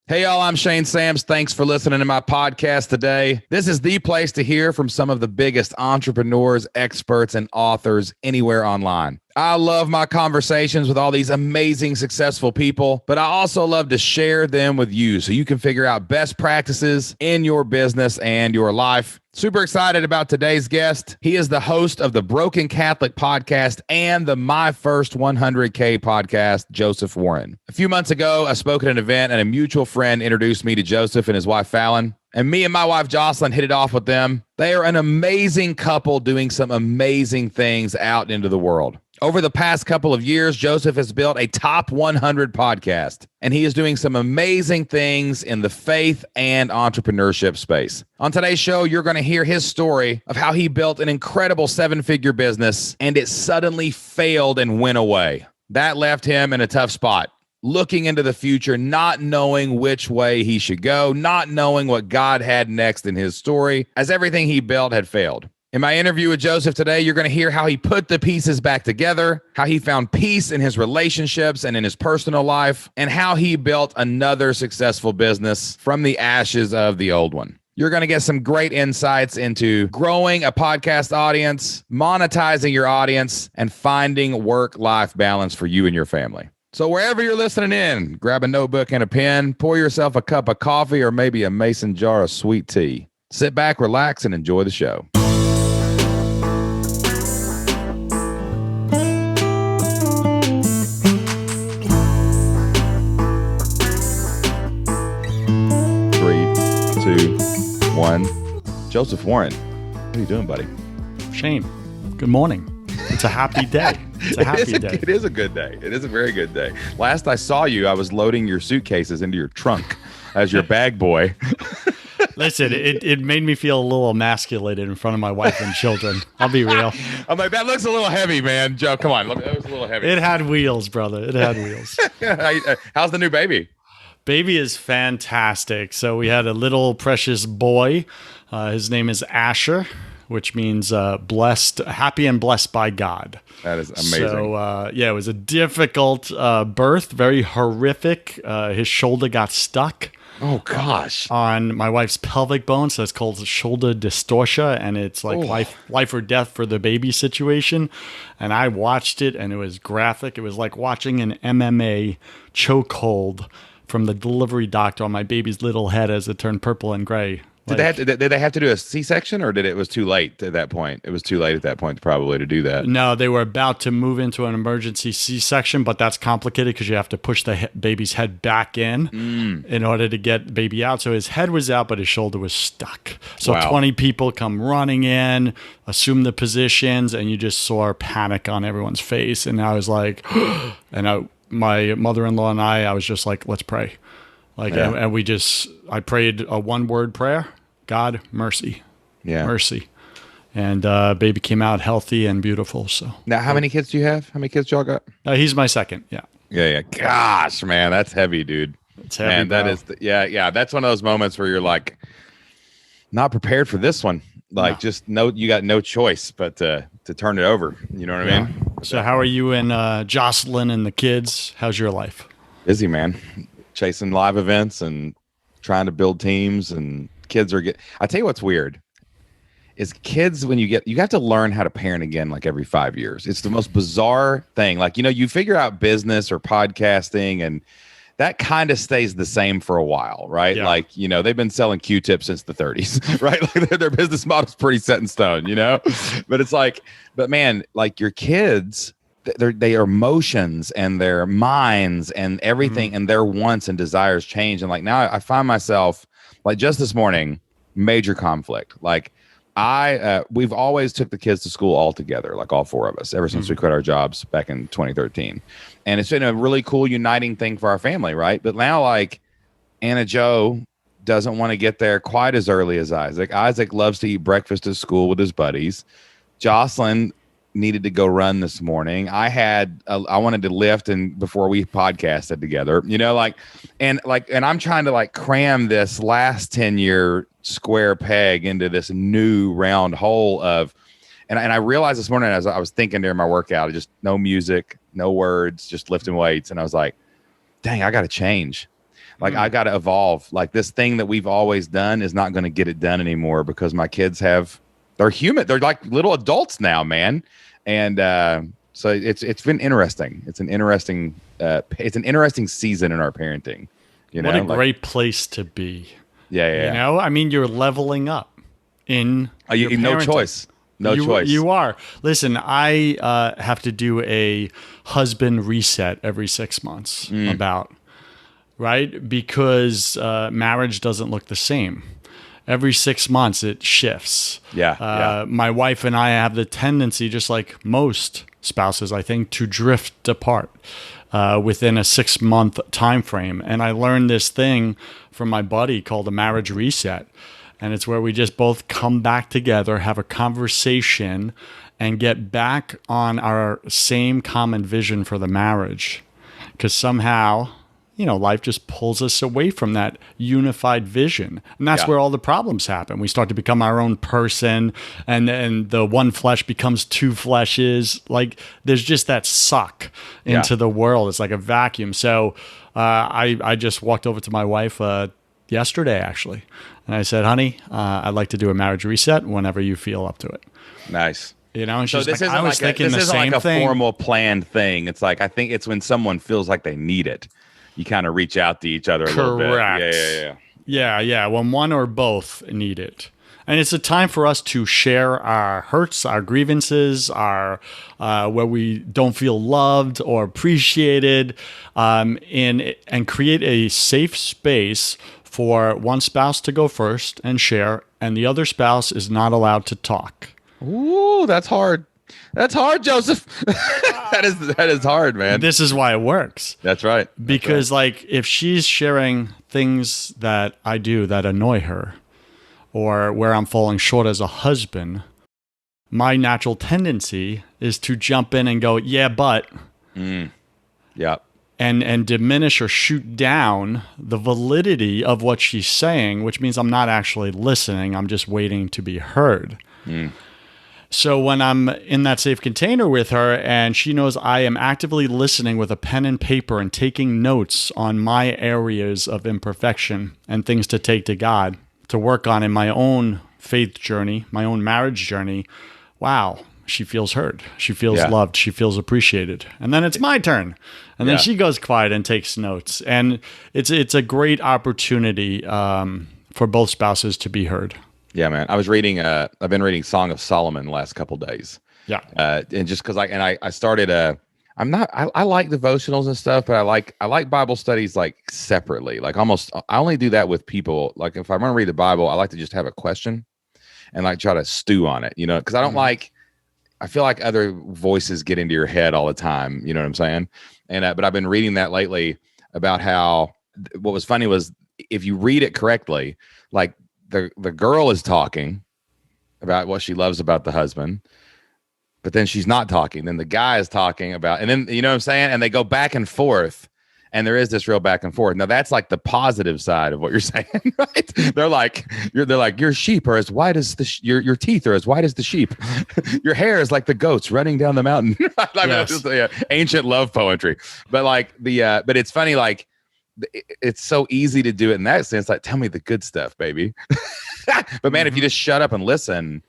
Hey, y'all, I'm Shane Sams. Thanks for listening to my podcast today. This is the place to hear from some of the biggest entrepreneurs, experts, and authors anywhere online. I love my conversations with all these amazing, successful people, but I also love to share them with you so you can figure out best practices in your business and your life. Super excited about today's guest. He is the host of the Broken Catholic podcast and the My First 100K podcast, Joseph Warren. A few months ago, I spoke at an event and a mutual friend introduced me to Joseph and his wife, Fallon. And me and my wife, Jocelyn, hit it off with them. They are an amazing couple doing some amazing things out into the world. Over the past couple of years, Joseph has built a top 100 podcast, and he is doing some amazing things in the faith and entrepreneurship space. On today's show, you're going to hear his story of how he built an incredible seven-figure business, and it suddenly failed and went away. That left him in a tough spot, looking into the future, not knowing which way he should go, not knowing what God had next in his story, as everything he built had failed. In my interview with Joseph today, you're going to hear how he put the pieces back together, how he found peace in his relationships and in his personal life, and how he built another successful business from the ashes of the old one. You're going to get some great insights into growing a podcast audience, monetizing your audience, and finding work-life balance for you and your family. So wherever you're listening in, grab a notebook and a pen, pour yourself a cup of coffee or maybe a mason jar of sweet tea. Sit back, relax, and enjoy the show. One, Joseph Warren. What are you doing, buddy? Shane, good morning. It's a happy day. It's a happy day. It is a good day. It is a very good day. Last I saw you, I was loading your suitcases into your trunk as your bag boy. Listen, it made me feel a little emasculated in front of my wife and children. I'll be real. I'm like, that looks a little heavy, man. Joe, come on. That was a little heavy. It had wheels, brother. It had wheels. How's the new baby? Baby is fantastic. So we had a little precious boy. His name is Asher, which means blessed, happy and blessed by God. That is amazing. So, it was a difficult birth, very horrific. His shoulder got stuck. Oh, gosh. On my wife's pelvic bone. So it's called shoulder dystocia. And it's like life or death for the baby situation. And I watched it and it was graphic. It was like watching an MMA chokehold from the delivery doctor on my baby's little head as it turned purple and gray. Did they have to do a C-section, or it was too late at that point? It was too late at that point probably to do that. No, they were about to move into an emergency C-section, but that's complicated because you have to push the baby's head back in order to get the baby out. So his head was out, but his shoulder was stuck. So wow. 20 people come running in, assume the positions, and you just saw panic on everyone's face. And I was like, my mother-in-law and I was just like, let's pray. And I prayed a one-word prayer, God, mercy. Yeah. Mercy. And baby came out healthy and beautiful. So now, how many kids do you have? How many kids y'all got? He's my second. Yeah. Yeah. Gosh, man, that's heavy, dude. It's heavy, man. That is, that's one of those moments where you're like, not prepared for this one. Like, you got no choice but to turn it over. You know what I mean? So how are you and Jocelyn and the kids? How's your life? Busy, man. Chasing live events and trying to build teams, and kids are I tell you what's weird is kids, when you have to learn how to parent again like every 5 years. It's the most bizarre thing. Like, you figure out business or podcasting and that kind of stays the same for a while, right? Yeah. Like, they've been selling Q-tips since the 30s, right? Like their business model's pretty set in stone, But it's like, but man, like your kids, their emotions and their minds and everything and their wants and desires change. And like now I find myself like just this morning, major conflict. Like we've always took the kids to school all together, like all four of us, ever since we quit our jobs back in 2013. And it's been a really cool uniting thing for our family, right? But now like Anna Joe doesn't want to get there quite as early as Isaac. Isaac loves to eat breakfast at school with his buddies. Jocelyn needed to go run this morning. I wanted to lift and before we podcasted together, and I'm trying to like cram this last 10-year square peg into this new round hole of, and I realized this morning as I was thinking during my workout, just no music, no words, just lifting weights. And I was like, dang, I got to change. Like I got to evolve. Like this thing that we've always done is not going to get it done anymore because my kids they're human. They're like little adults now, man. And so it's been interesting. It's an interesting season in our parenting. What a great place to be. Yeah. You know, I mean, you're leveling up in your no parenting. choice. No choice. You are. Listen, I have to do a husband reset every 6 months right? Because marriage doesn't look the same. Every 6 months, it shifts. Yeah. My wife and I have the tendency, just like most spouses, I think, to drift apart within a 6 month time frame. And I learned this thing from my buddy called a marriage reset. And it's where we just both come back together, have a conversation, and get back on our same common vision for the marriage. Because somehow, you know, life just pulls us away from that unified vision. And that's where all the problems happen. We start to become our own person, and the one flesh becomes two fleshes. Like there's just that suck into the world. It's like a vacuum. So I just walked over to my wife yesterday, actually. And I said, honey, I'd like to do a marriage reset whenever you feel up to it. Nice. You know, and so this isn't like a formal planned thing. It's like, I think it's when someone feels like they need it. You kind of reach out to each other a little bit. Correct. Yeah. When one or both need it. And it's a time for us to share our hurts, our grievances, our where we don't feel loved or appreciated, and create a safe space for one spouse to go first and share, and the other spouse is not allowed to talk. Ooh, that's hard. That's hard, Joseph. that is hard, man. This is why it works. That's right. Because like if she's sharing things that I do that annoy her, or where I'm falling short as a husband, my natural tendency is to jump in and go, yeah, but. Yeah. And diminish or shoot down the validity of what she's saying, which means I'm not actually listening. I'm just waiting to be heard. So when I'm in that safe container with her and she knows I am actively listening with a pen and paper and taking notes on my areas of imperfection and things to take to God, to work on in my own faith journey, my own marriage journey, wow, she feels heard. She feels loved. She feels appreciated. And then it's my turn. And then she goes quiet and takes notes. And it's a great opportunity for both spouses to be heard. Yeah, man. I've been reading Song of Solomon the last couple of days. Yeah. And just because I started I like devotionals and stuff, but I like Bible studies like separately. Like almost, I only do that with people. Like if I want to read the Bible, I like to just have a question and like try to stew on it, you know, because I feel like other voices get into your head all the time. You know what I'm saying? And but I've been reading that lately about how what was funny was if you read it correctly, like the girl is talking about what she loves about the husband, but then she's not talking. Then the guy is talking about, and then you know what I'm saying? And they go back and forth, and there is this real back and forth. Now that's like the positive side of what you're saying, right? They're like your sheep are as white as your teeth are as white as the sheep. Your hair is like the goats running down the mountain. I mean, it's just, ancient love poetry. But like but it's funny, like it's so easy to do it in that sense. Like, tell me the good stuff, baby. But man, if you just shut up and listen.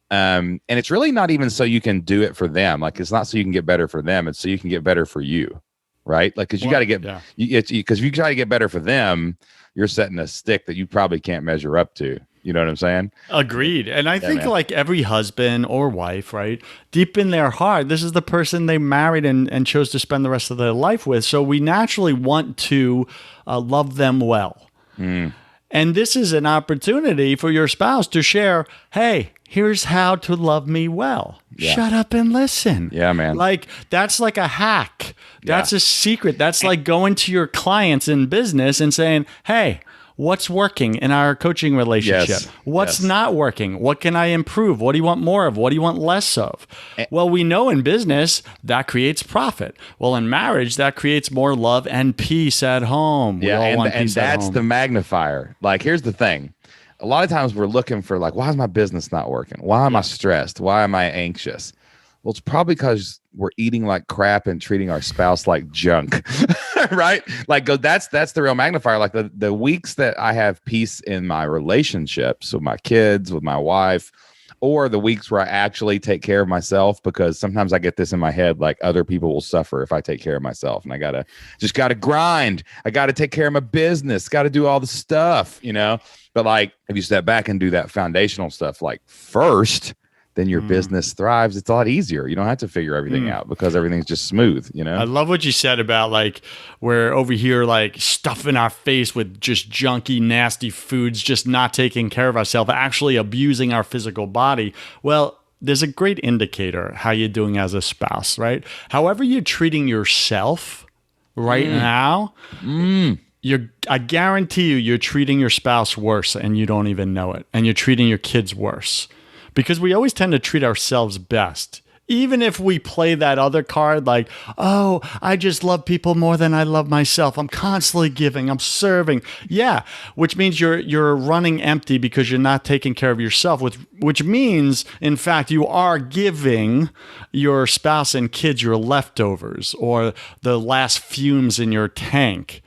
And it's really not even so you can do it for them. Like, it's not so you can get better for them. It's so you can get better for you. Right. Like, cause you got to get, because if you try to get better for them, you're setting a stick that you probably can't measure up to. You know what I'm saying? Agreed. And I think like every husband or wife, right, deep in their heart, this is the person they married and chose to spend the rest of their life with. So we naturally want to love them well. And this is an opportunity for your spouse to share, hey, here's how to love me well. Yeah. Shut up and listen. Yeah, man. Like, that's like a hack. That's a secret. That's like going to your clients in business and saying, hey, what's working in our coaching relationship? Yes. What's not working? What can I improve? What do you want more of? What do you want less of? Well, we know in business that creates profit. Well, in marriage, that creates more love and peace at home. We all want peace at home. And that's the magnifier. Like, here's the thing. A lot of times we're looking for like, why is my business not working? Why am I stressed? Why am I anxious? Well, it's probably because we're eating like crap and treating our spouse like junk. right? Like that's the real magnifier. Like the weeks that I have peace in my relationships with my kids, with my wife, or the weeks where I actually take care of myself, because sometimes I get this in my head, like other people will suffer if I take care of myself, and I gotta grind. I gotta take care of my business, gotta do all the stuff, But like, if you step back and do that foundational stuff like first, then your business thrives. It's a lot easier. You don't have to figure everything out because everything's just smooth, I love what you said about like we're over here like stuffing our face with just junky, nasty foods, just not taking care of ourselves, actually abusing our physical body. Well, there's a great indicator how you're doing as a spouse, right? However you're treating yourself right now, I guarantee you're treating your spouse worse and you don't even know it. And you're treating your kids worse. Because we always tend to treat ourselves best. Even if we play that other card like, oh, I just love people more than I love myself. I'm constantly giving. I'm serving. Yeah, which means you're running empty because you're not taking care of yourself, which means, in fact, you are giving your spouse and kids your leftovers or the last fumes in your tank.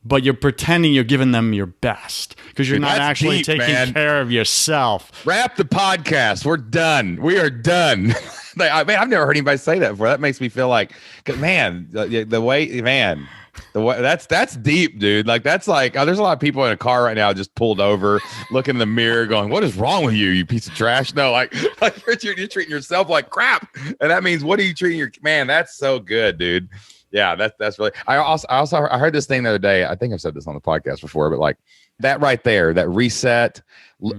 But you're pretending you're giving them your best because you're not actually taking care of yourself. Wrap the podcast. We're done. We are done. I've never heard anybody say that before. That makes me feel like, man, the way that's deep, dude. Like that's like, there's a lot of people in a car right now just pulled over, looking in the mirror, going, "What is wrong with you, you piece of trash?" No, like you're treating yourself like crap, and that means what are you treating your man? That's so good, dude. Yeah, that's really. I heard this thing the other day. I think I've said this on the podcast before, but like that right there, that reset,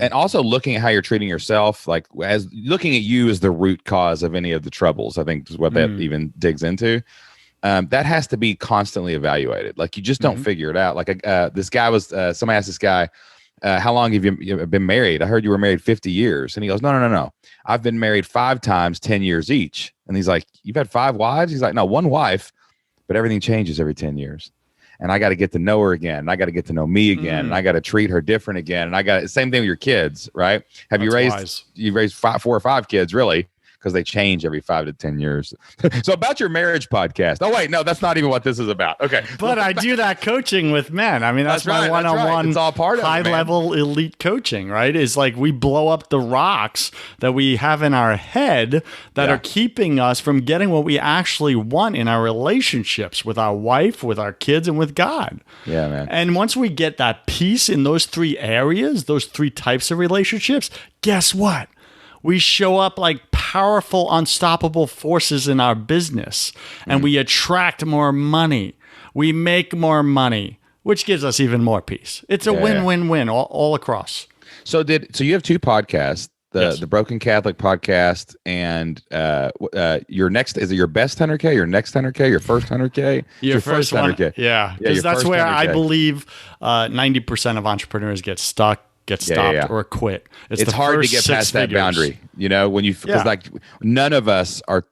and also looking at how you're treating yourself, like as looking at you as the root cause of any of the troubles. I think is what that even digs into. That has to be constantly evaluated. Like you just don't figure it out. Like this guy was. Somebody asked this guy, "How long have you been married? I heard you were married 50 years." And he goes, No. I've been married 5 times, 10 years each. And he's like, "You've had 5 wives?" He's like, "No, 1 wife." But everything changes every 10 years. And I got to get to know her again. And I got to get to know me again. And I got to treat her different again. And same thing with your kids, right? You've raised 4 or 5 kids, really, because they change every 5 to 10 years. So about your marriage podcast. Oh, wait, no, that's not even what this is about. Okay. But I do that coaching with men. I mean, that's my right, one-on-one It's all part of high-level elite coaching, right? Is like we blow up the rocks that we have in our head that are keeping us from getting what we actually want in our relationships with our wife, with our kids, and with God. Yeah, man. And once we get that peace in those 3 areas, those 3 types of relationships, guess what? We show up like powerful, unstoppable forces in our business, and we attract more money. We make more money, which gives us even more peace. It's a win-win-win all across. So you have 2 podcasts, the Broken Catholic podcast, and your next, is it your best 100K, your next 100K, your first 100K? Your first 100K. Yeah, because that's where 100K. I believe 90% of entrepreneurs get stopped or quit. It's hard to get past that boundary, because like none of us are.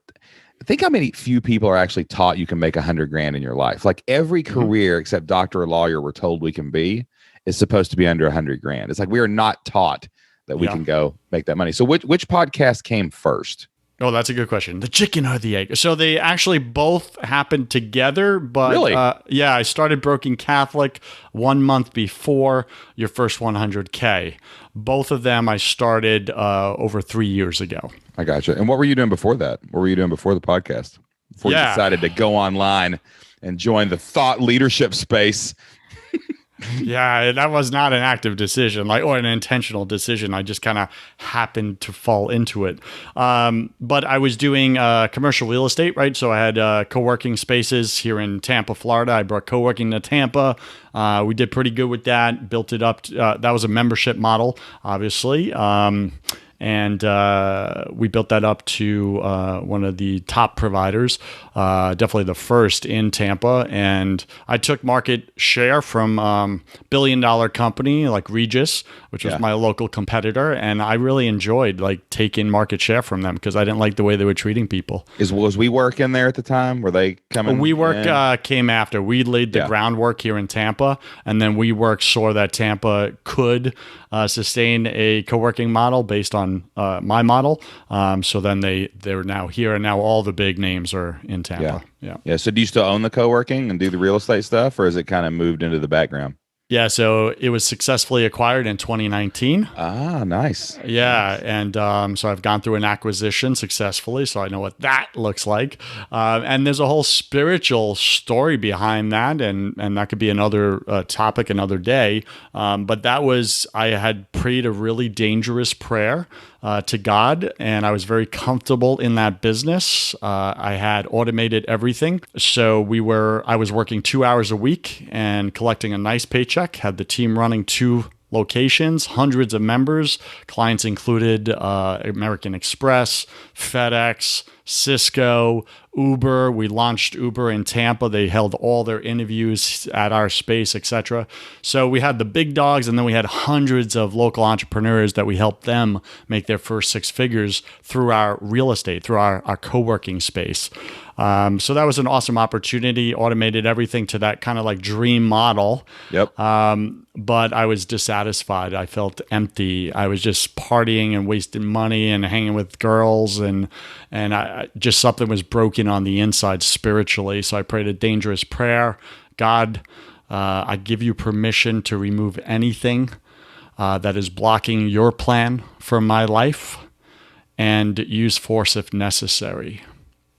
Think how few people are actually taught you can make $100,000 in your life. Like every career except doctor or lawyer we're told we can be is supposed to be under $100,000. It's like we are not taught that we can go make that money. So which podcast came first? Oh, that's a good question. The chicken or the egg? So they actually both happened together, but really? I started Broken Catholic 1 month before your first 100K. Both of them I started over 3 years ago. I gotcha. And what were you doing before that? What were you doing before the podcast? Before you decided to go online and join the thought leadership space? Yeah, that was not an active decision, or an intentional decision. I just kind of happened to fall into it. But I was doing commercial real estate, right? So I had co-working spaces here in Tampa, Florida. I brought co-working to Tampa. We did pretty good with that, built it up. That was a membership model, obviously. And we built that up to one of the top providers, definitely the first in Tampa. And I took market share from billion-dollar company like Regis, which was my local competitor. And I really enjoyed taking market share from them because I didn't like the way they were treating people. Was WeWork in there at the time? Were they coming? WeWork came after. We laid the groundwork here in Tampa, and then WeWork saw that Tampa could sustain a co-working model based on on my model. So then they're now here, and now all the big names are in Tampa. Yeah. So do you still own the co-working and do the real estate stuff, or is it kind of moved into the background? Yeah, so it was successfully acquired in 2019. Ah, nice. Yeah, and so I've gone through an acquisition successfully, so I know what that looks like. And there's a whole spiritual story behind that, and that could be another topic another day. But that was, I had prayed a really dangerous prayer to God, and I was very comfortable in that business. I had automated everything, so I was working 2 hours a week and collecting a nice paycheck. Had the team running 2 locations, hundreds of members. Clients included American Express, FedEx, Cisco, Uber. We launched Uber in Tampa. They held all their interviews at our space, etc. So we had the big dogs, and then we had hundreds of local entrepreneurs that we helped them make their first 6 figures through our real estate, through our co-working space. So that was an awesome opportunity, automated everything to that kind of like dream model. Yep. But I was dissatisfied. I felt empty. I was just partying and wasting money and hanging with girls, and just something was broken on the inside spiritually. So I prayed a dangerous prayer. God, I give you permission to remove anything that is blocking your plan for my life, and use force if necessary.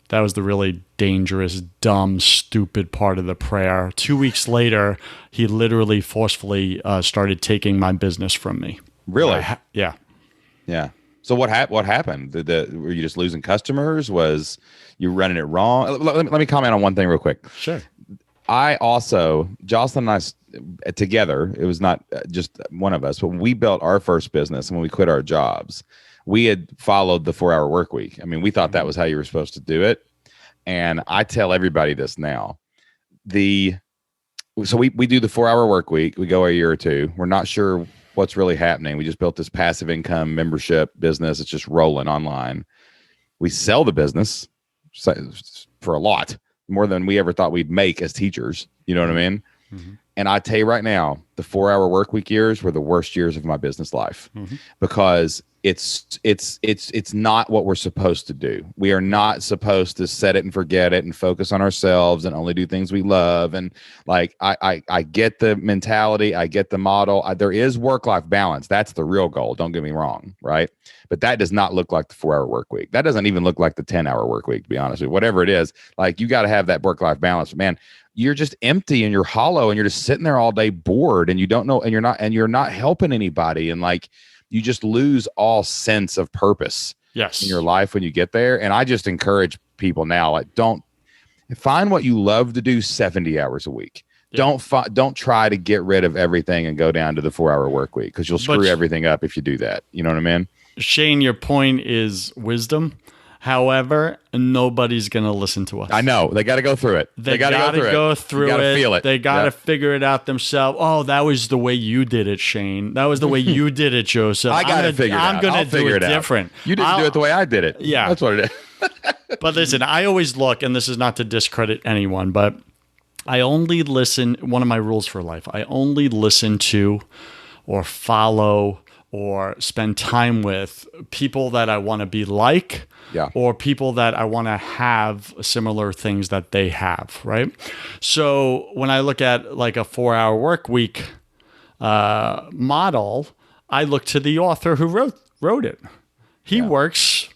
That was the really dangerous, dumb, stupid part of the prayer. 2 weeks later, he literally forcefully started taking my business from me. Really? Yeah. Yeah. So what happened? Were you just losing customers? Was you running it wrong? Let me comment on one thing real quick. Sure. I also, Jocelyn and I together, it was not just one of us, but we built our first business, and when we quit our jobs, we had followed the 4-hour work week. I mean, we thought that was how you were supposed to do it. And I tell everybody this now. So we do the 4-hour work week. We go a year or two. We're not sure what's really happening. We just built this passive income membership business. It's just rolling online. We sell the business for a lot more than we ever thought we'd make as teachers. You know what I mean? Mm-hmm. And I tell you right now, the 4-hour work week years were the worst years of my business life, because it's not what we're supposed to do. We are not supposed to set it and forget it and focus on ourselves and only do things we love. And like, I get the mentality. I get the model. There is work-life balance. That's the real goal. Don't get me wrong. Right. But that does not look like the 4-hour work week. That doesn't even look like the 10-hour work week, to be honest with you. Whatever it is, like, you got to have that work-life balance, man. You're just empty and you're hollow and you're just sitting there all day bored, and you don't know, and you're not helping anybody. And like, you just lose all sense of purpose in your life when you get there. And I just encourage people now, like, don't find what you love to do 70 hours a week. Yeah. Don't try to get rid of everything and go down to the 4-hour work week, because you'll screw everything up if you do that. You know what I mean? Shane, your point is wisdom. However, nobody's going to listen to us. I know. They got to go through it. They got to go through it. Feel it. They got to figure it out themselves. Oh, that was the way you did it, Shane. That was the way you did it, Joseph. I got to figure it out. I'm going to do it different. You didn't do it the way I did it. Yeah. That's what it is. But listen, I always look, and this is not to discredit anyone, but I only listen. One of my rules for life, I only listen to or follow or spend time with people that I want to be like, or people that I want to have similar things that they have, right? So when I look at like a 4-hour work week model, I look to the author who wrote it. He works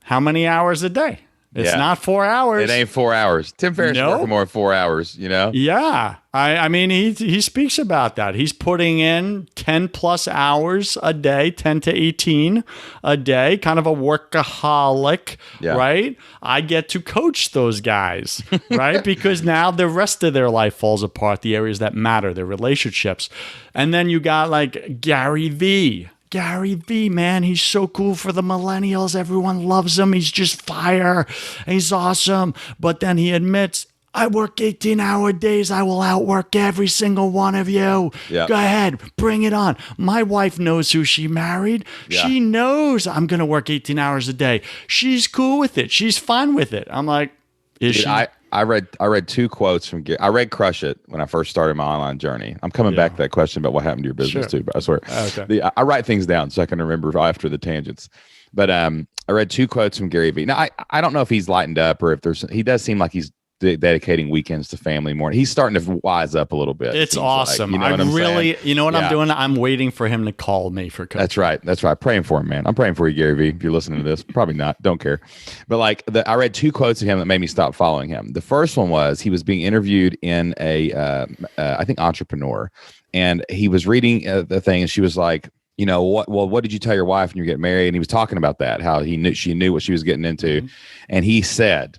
how many hours a day? It's not 4 hours. It ain't 4 hours. Tim Ferriss working more than 4 hours, you know? Yeah. I mean, he speaks about that. He's putting in 10 plus hours a day, 10 to 18 a day, kind of a workaholic, right? I get to coach those guys, right? Because now the rest of their life falls apart, the areas that matter, their relationships. And then you got like Gary Vee. Gary Vee, man, he's so cool for the millennials. Everyone loves him. He's just fire. He's awesome. But then he admits, I work 18-hour days. I will outwork every single one of you. Go ahead. Bring it on. My wife knows who she married. She knows I'm going to work 18 hours a day. She's cool with it. She's fine with it. I'm like, is she? I read two quotes from Gary. I read Crush It when I first started my online journey. I'm coming back to that question about what happened to your business too, but I swear. Okay. I write things down so I can remember after the tangents. But I read two quotes from Gary Vee. Now I don't know if he's lightened up or if he does seem like he's dedicating weekends to family more. He's starting to wise up a little bit. It's awesome. Like, you know what I'm saying? You know what I'm doing? I'm waiting for him to call me for coaching. That's right. Praying for him, man. I'm praying for you, Gary Vee. If you're listening to this, probably not. Don't care. But like, I read two quotes of him that made me stop following him. The first one was he was being interviewed in I think Entrepreneur, and he was reading the thing, and she was like, you know, what did you tell your wife when you get married? And he was talking about that, how she knew what she was getting into, and he said,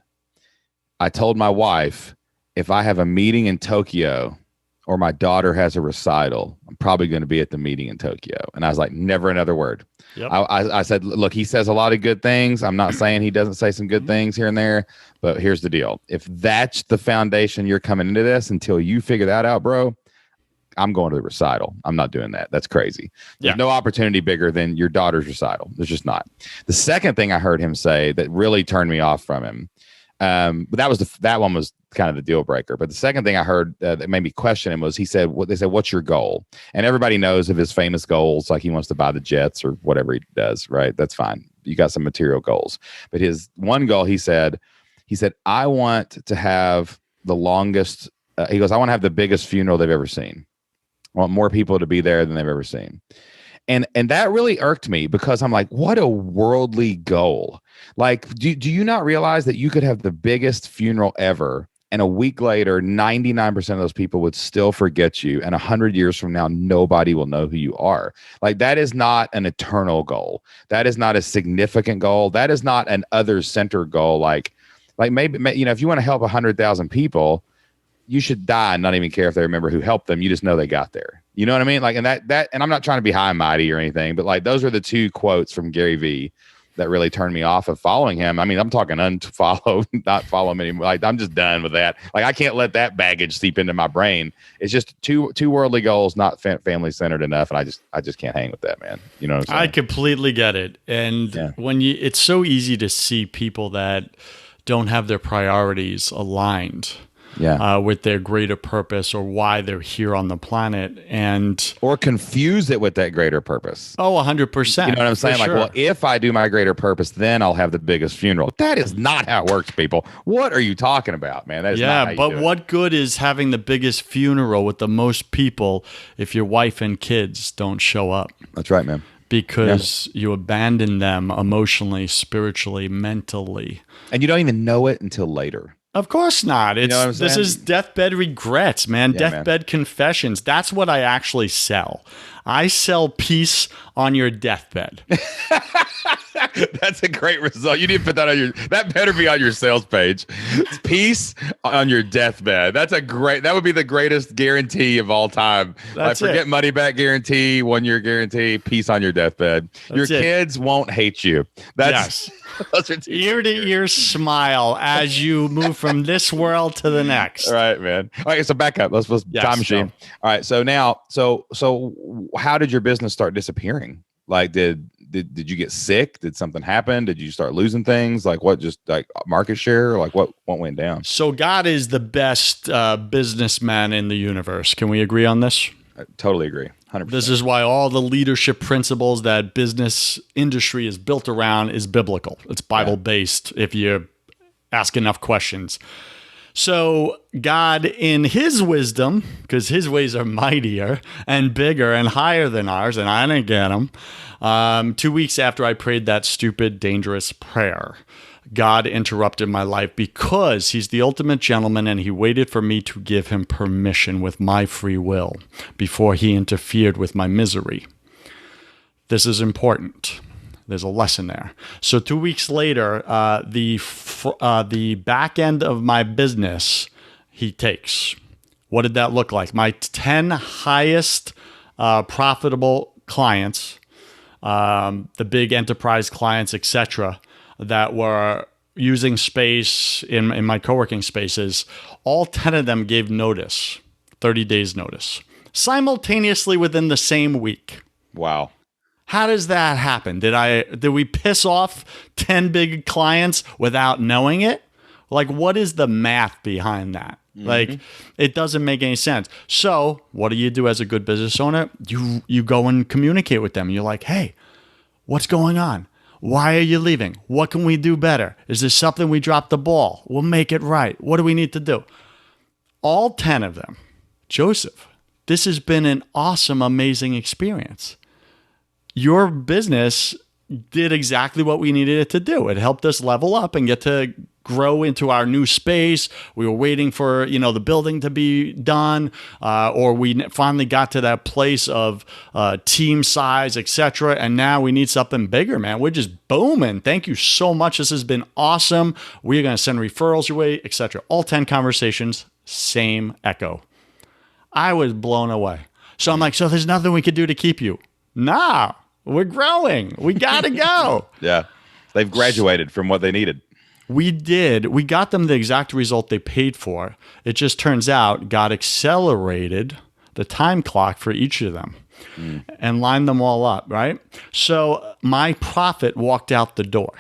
I told my wife, if I have a meeting in Tokyo or my daughter has a recital, I'm probably going to be at the meeting in Tokyo. And I was like, never another word. Yep. I said, look, he says a lot of good things. I'm not saying he doesn't say some good things here and there, but here's the deal. If that's the foundation you're coming into this, until you figure that out, bro, I'm going to the recital. I'm not doing that. That's crazy. There's no opportunity bigger than your daughter's recital. There's just not. The second thing I heard him say that really turned me off from him, but that one was kind of the deal breaker. But the second thing I heard that made me question him was they said, what's your goal? And everybody knows of his famous goals, like he wants to buy the jets or whatever he does, right? That's fine. You got some material goals. But his one goal, he said, I want to have the longest, he goes, I want to have the biggest funeral they've ever seen. I want more people to be there than they've ever seen. And that really irked me, because I'm like, what a worldly goal. Like, do you not realize that you could have the biggest funeral ever, and a week later, 99% of those people would still forget you, and 100 years from now, nobody will know who you are? Like, that is not an eternal goal. That is not a significant goal. That is not an other-centered goal. Like maybe, you know, if you want to help 100,000 people, you should die and not even care if they remember who helped them. You just know they got there. You know what I mean? Like, and and I'm not trying to be high and mighty or anything, but like, those are the two quotes from Gary Vee that really turned me off of following him. I mean, I'm talking unfollow, not follow him anymore. Like, I'm just done with that. Like, I can't let that baggage seep into my brain. It's just two worldly goals, not family centered enough. And I just can't hang with that, man. You know what I'm saying? I completely get it. And it's so easy to see people that don't have their priorities aligned with their greater purpose or why they're here on the planet, or confuse it with that greater purpose. Oh, 100%. You know what I'm saying? Like, well, if I do my greater purpose, then I'll have the biggest funeral. That is not how it works, people. What are you talking about, man? That is not how you do it. What good is having the biggest funeral with the most people if your wife and kids don't show up? That's right, man. Because you abandon them emotionally, spiritually, mentally. And you don't even know it until later. Of course not. This is deathbed regrets, man. Deathbed confessions. That's what I actually sell. I sell peace on your deathbed. That's a great result. You need to put that on that better be on your sales page. It's peace on your deathbed. That would be the greatest guarantee of all time. That's forget money back guarantee, 1 year guarantee, peace on your deathbed. Your kids won't hate you. That's ear to ear smile as you move from this world to the next. All right, man. All right, so back up. Let's time machine. Go. All right, so now, so how did your business start disappearing? Like, did you get sick? Did something happen? Did you start losing things? Like, what, just like market share? Like, what went down? So God is the best businessman in the universe. Can we agree on this? I totally agree. 100%. This is why all the leadership principles that business industry is built around is biblical. It's Bible-based if you ask enough questions. So God, in his wisdom, because his ways are mightier and bigger and higher than ours, and I didn't get them, 2 weeks after I prayed that stupid, dangerous prayer, God interrupted my life because he's the ultimate gentleman, and he waited for me to give him permission with my free will before he interfered with my misery. This is important. There's a lesson there. So 2 weeks later, the back end of my business, he takes. What did that look like? My 10 highest profitable clients, the big enterprise clients, etc., that were using space in my co-working spaces, all 10 of them gave notice, 30 days notice, simultaneously within the same week. Wow. How does that happen? Did we piss off 10 big clients without knowing it? Like, what is the math behind that? Like, it doesn't make any sense. So what do you do as a good business owner? You go and communicate with them. You're like, hey, what's going on? Why are you leaving? What can we do better? Is there something we dropped the ball? We'll make it right. What do we need to do? All 10 of them. Joseph, this has been an awesome, amazing experience. Your business did exactly what we needed it to do. It helped us level up and get to grow into our new space. We were waiting for, the building to be done, or we finally got to that place of team size, etc. And now we need something bigger, man. We're just booming. Thank you so much. This has been awesome. We're going to send referrals your way, etc. All 10 conversations, same echo. I was blown away. So I'm like, so there's nothing we could do to keep you? Nah, we're growing. We got to go. Yeah. They've graduated from what they needed. We did. We got them the exact result they paid for. It just turns out God accelerated the time clock for each of them and lined them all up, right? So my profit walked out the door.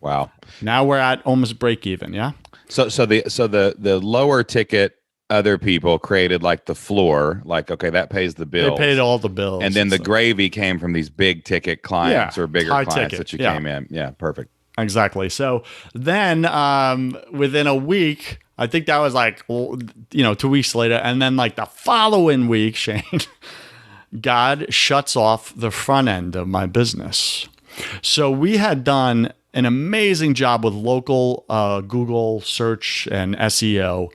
Wow. Now we're at almost break even, yeah? So the lower ticket other people created like the floor, like, okay, that pays the bills. They paid all the bills. And then the gravy came from these big ticket clients or bigger clients ticket. that you came in. Yeah, perfect. Exactly. So then within a week, I think that was like, 2 weeks later. And then like the following week, Shane, God shuts off the front end of my business. So we had done an amazing job with local Google search and SEO,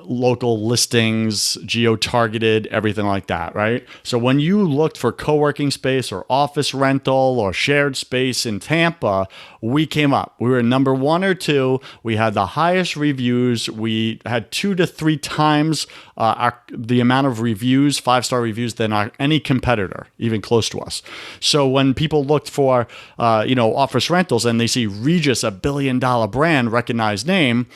local listings, geo-targeted, everything like that, right? So when you looked for co-working space or office rental or shared space in Tampa, we came up. We were number 1 or 2. We had the highest reviews. We had 2 to 3 times the amount of reviews, 5-star reviews, than any competitor, even close to us. So when people looked for, office rentals and they see Regis, a $1 billion brand, recognized name,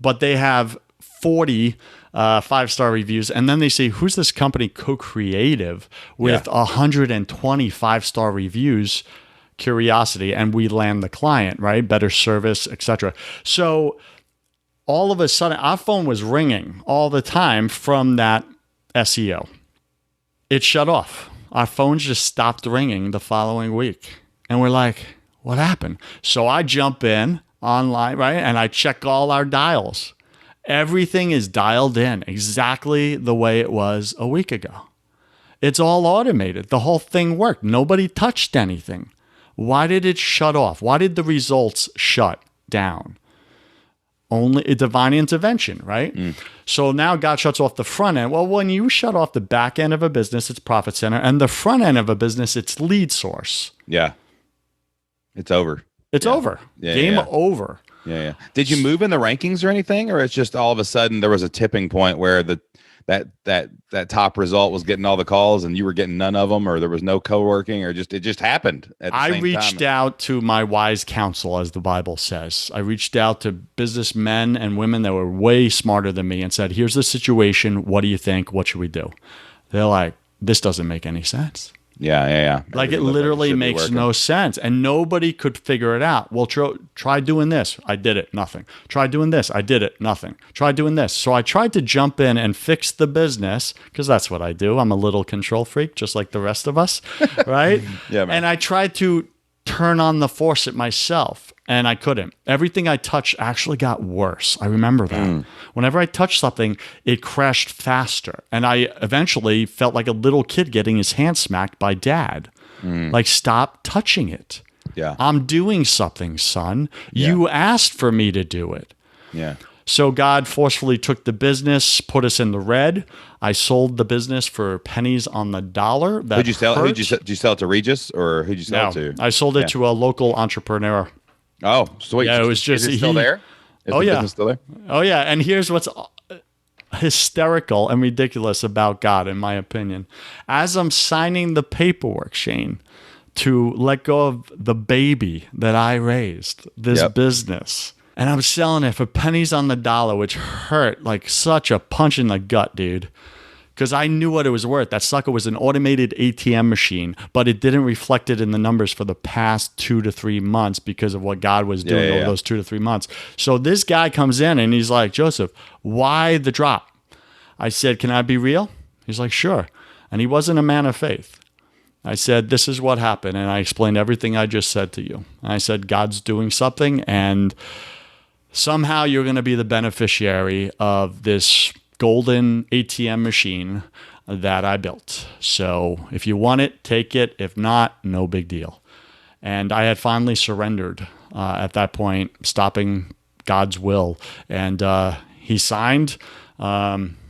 but they have 40 5-star reviews, and then they say, who's this company Co-Creative with 120 5-star reviews? Curiosity, and we land the client, right? Better service, etc. So all of a sudden, our phone was ringing all the time from that SEO. It shut off. Our phones just stopped ringing the following week. And we're like, what happened? So I jump in online, right? And I check all our dials. Everything is dialed in exactly the way it was a week ago. It's all automated. The whole thing worked. Nobody touched anything. Why did it shut off? Why did the results shut down? Only a divine intervention, right? So now God shuts off the front end. Well, when you shut off the back end of a business, it's profit center, and the front end of a business, it's lead source. Yeah. It's over. It's over. Game over. Yeah. Did you move in the rankings or anything, or it's just all of a sudden there was a tipping point where that top result was getting all the calls and you were getting none of them, or there was no co-working, or it just happened at the same time? I reached out to my wise counsel, as the Bible says. I reached out to businessmen and women that were way smarter than me and said, here's the situation. What do you think? What should we do? They're like, this doesn't make any sense. Yeah. Like it literally makes no sense, and nobody could figure it out. Well, try doing this. I did it. Nothing. Try doing this. I did it. Nothing. Try doing this. So I tried to jump in and fix the business, because that's what I do. I'm a little control freak, just like the rest of us, right? Yeah, man. And I tried to turn on the faucet myself, and I couldn't. Everything I touched actually got worse. I remember that. Whenever I touched something, it crashed faster. And I eventually felt like a little kid getting his hand smacked by dad. Like, stop touching it. Yeah. I'm doing something, son. Yeah. You asked for me to do it. Yeah. So God forcefully took the business, put us in the red. I sold the business for pennies on the dollar. Who'd you sell? Did you sell it to Regis, or who'd you sell it to? I sold it to a local entrepreneur. Oh, sweet. Yeah, it was just, is it still there? Is the business still there? Oh, yeah. And here's what's hysterical and ridiculous about God, in my opinion. As I'm signing the paperwork, Shane, to let go of the baby that I raised, this business, and I'm selling it for pennies on the dollar, which hurt like such a punch in the gut, dude. because I knew what it was worth. That sucker was an automated ATM machine, but it didn't reflect it in the numbers for the past 2 to 3 months because of what God was doing over those 2 to 3 months. So this guy comes in and he's like, Joseph, why the drop? I said, can I be real? He's like, sure. And he wasn't a man of faith. I said, this is what happened. And I explained everything I just said to you. And I said, God's doing something, and somehow you're going to be the beneficiary of this golden ATM machine that I built. So if you want it, take it. If not, no big deal. And I had finally surrendered at that point, stopping God's will. And he signed.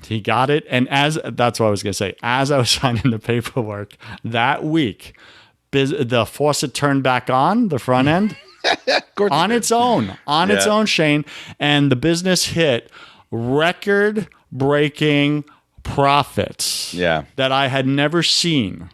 He got it. And that's what I was going to say. As I was signing the paperwork that week, the faucet turned back on, the front end, on its own, Shane. And the business hit record-breaking profits that I had never seen.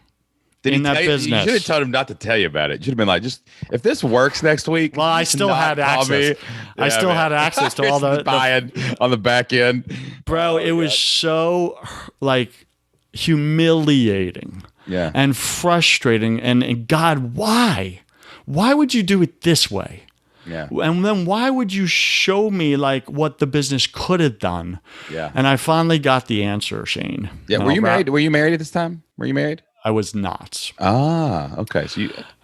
In that business. You should have told him not to tell you about it. You should have been like, just if this works next week. Well, I still had access. I still had access to all the buy-in on the back end. Bro, it was so like humiliating and frustrating. And God, why? Why would you do it this way? Yeah. And then why would you show me like what the business could have done? Yeah. And I finally got the answer, Shane. Yeah. Were you married? Were you married at this time? Were you married? I was not. Ah, okay. So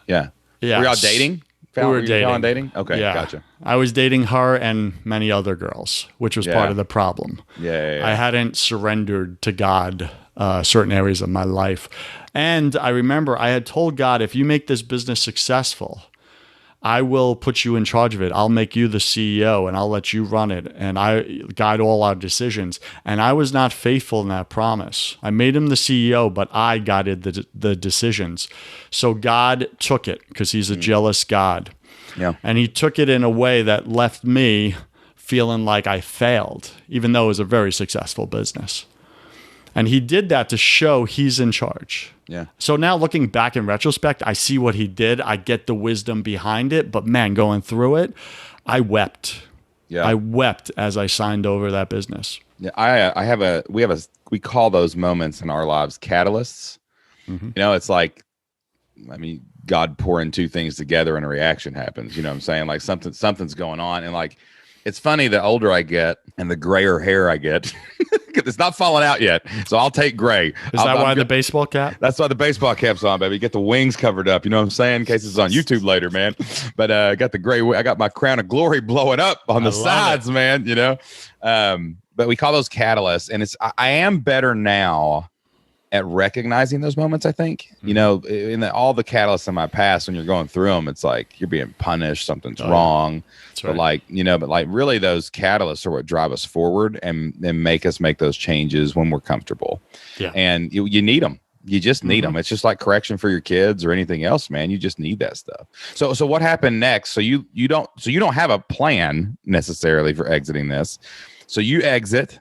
yeah. Were y'all dating? We were dating. Okay, gotcha. I was dating her and many other girls, which was part of the problem. Yeah. I hadn't surrendered to God certain areas of my life. And I remember I had told God, if you make this business successful, I will put you in charge of it. I'll make you the CEO and I'll let you run it. And I guide all our decisions. And I was not faithful in that promise. I made him the CEO, but I guided the decisions. So God took it because he's a jealous God. Yeah. And he took it in a way that left me feeling like I failed, even though it was a very successful business. And he did that to show he's in charge. Yeah. So now looking back in retrospect, I see what he did. I get the wisdom behind it. But man, going through it, I wept. Yeah. I wept as I signed over that business. Yeah. We call those moments in our lives catalysts. Mm-hmm. You know, it's like, God pouring two things together and a reaction happens. You know what I'm saying? Like something's going on. And like, it's funny, the older I get and the grayer hair I get, it's not falling out yet. So I'll take gray. Is that why the baseball cap? That's why the baseball cap's on, baby. Get the wings covered up. You know what I'm saying? In case it's on YouTube later, man. But I got the gray. I got my crown of glory blowing up on the sides, man. You know. But we call those catalysts, and I am better now at recognizing those moments. I think, you know, in all the catalysts in my past, when you're going through them, it's like you're being punished, something's wrong. That's right. But like, you know, really those catalysts are what drive us forward and make us make those changes when we're comfortable. Yeah. And you need them. You just need them. It's just like correction for your kids or anything else, man. You just need that stuff. So what happened next? So you don't have a plan necessarily for exiting this. So you exit,